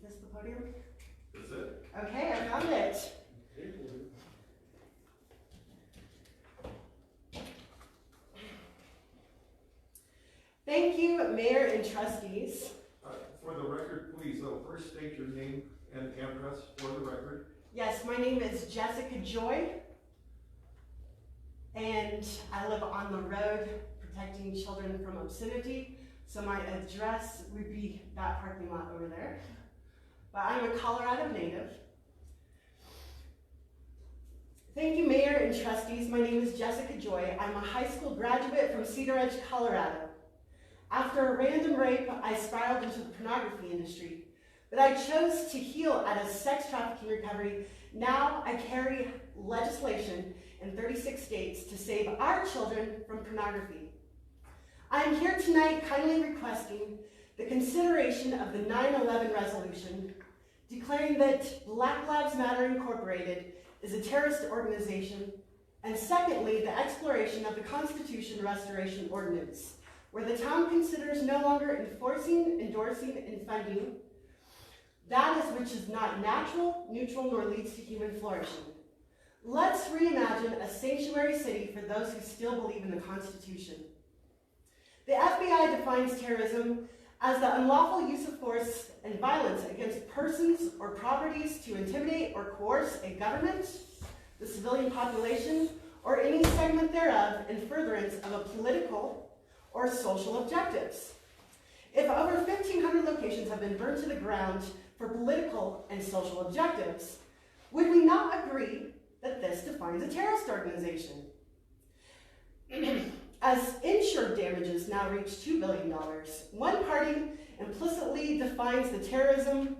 this the podium? That's it. Okay, I found it. Thank you, Mayor and trustees. For the record, please, first state your name and address for the record. Yes, my name is Jessica Joy, and I live on the road protecting children from obscenity. So my address would be that parking lot over there. But I'm a Colorado native. Thank you, Mayor and trustees. My name is Jessica Joy. I'm a high school graduate from Cedar Edge, Colorado. After a random rape, I spiraled into the pornography industry, but I chose to heal at a sex trafficking recovery. Now I carry legislation in 36 states to save our children from pornography. I am here tonight kindly requesting the consideration of the 9/11 resolution, declaring that Black Lives Matter Incorporated is a terrorist organization, and secondly, the exploration of the Constitution Restoration Ordinance, where the town considers no longer enforcing, endorsing, and funding that is which is not natural, neutral, nor leads to human flourishing. Let's reimagine a sanctuary city for those who still believe in the Constitution. The FBI defines terrorism as the unlawful use of force and violence against persons or properties to intimidate or coerce a government, the civilian population, or any segment thereof in furtherance of a political or social objectives. If over 1,500 locations have been burned to the ground for political and social objectives, would we not agree that this defines a terrorist organization? As insured damages now reach $2 billion, one party implicitly defines the terrorism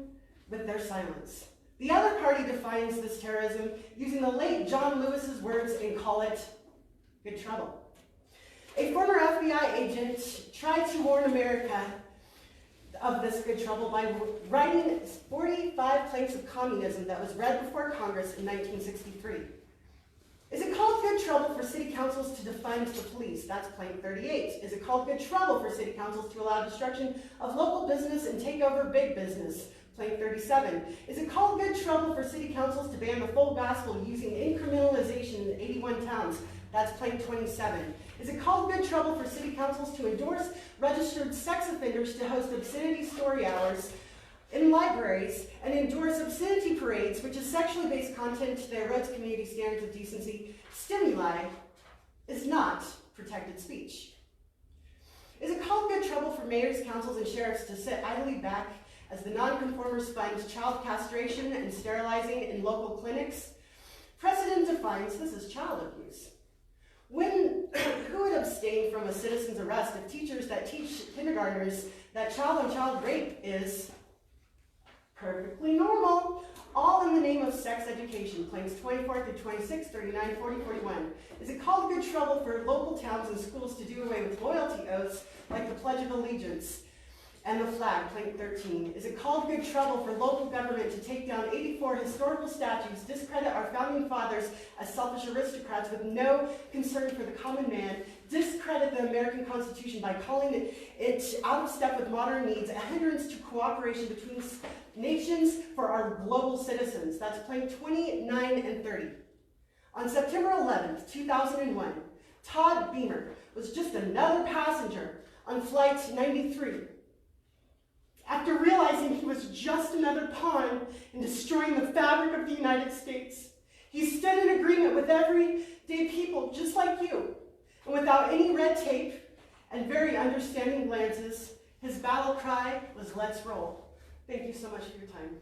with their silence. The other party defines this terrorism using the late John Lewis's words and call it good trouble. A former FBI agent tried to warn America of this good trouble by writing 45 planks of communism that was read before Congress in 1963. Is it called good trouble for city councils to defund the police? That's plank 38. Is it called good trouble for city councils to allow destruction of local business and take over big business? Plank 37. Is it called good trouble for city councils to ban the full gospel using incrementalization in 81 towns? That's plank 27. Is it called good trouble for city councils to endorse registered sex offenders to host obscenity story hours in libraries and endorse obscenity parades, which is sexually based content that erodes community standards of decency, stimuli, is not protected speech? Is it called good trouble for mayors, councils, and sheriffs to sit idly back as the nonconformers fund child castration and sterilizing in local clinics? Precedent defines this as child abuse. Who would abstain from a citizen's arrest if teachers that teach kindergartners that child-on-child rape is perfectly normal, all in the name of sex education, planks 24 through 26, 39, 40, 41. Is it called good trouble for local towns and schools to do away with loyalty oaths like the Pledge of Allegiance and the flag, plank 13? Is it called good trouble for local government to take down 84 historical statues, discredit our founding fathers as selfish aristocrats with no concern for the common man, discredit the American Constitution by calling it out of step with modern needs, a hindrance to cooperation between nations for our global citizens? That's plank 29 and 30. On September 11th, 2001, Todd Beamer was just another passenger on Flight 93. After realizing he was just another pawn in destroying the fabric of the United States, he stood in agreement with everyday people just like you. And without any red tape and very understanding glances, his battle cry was, "Let's roll." Thank you so much for your time.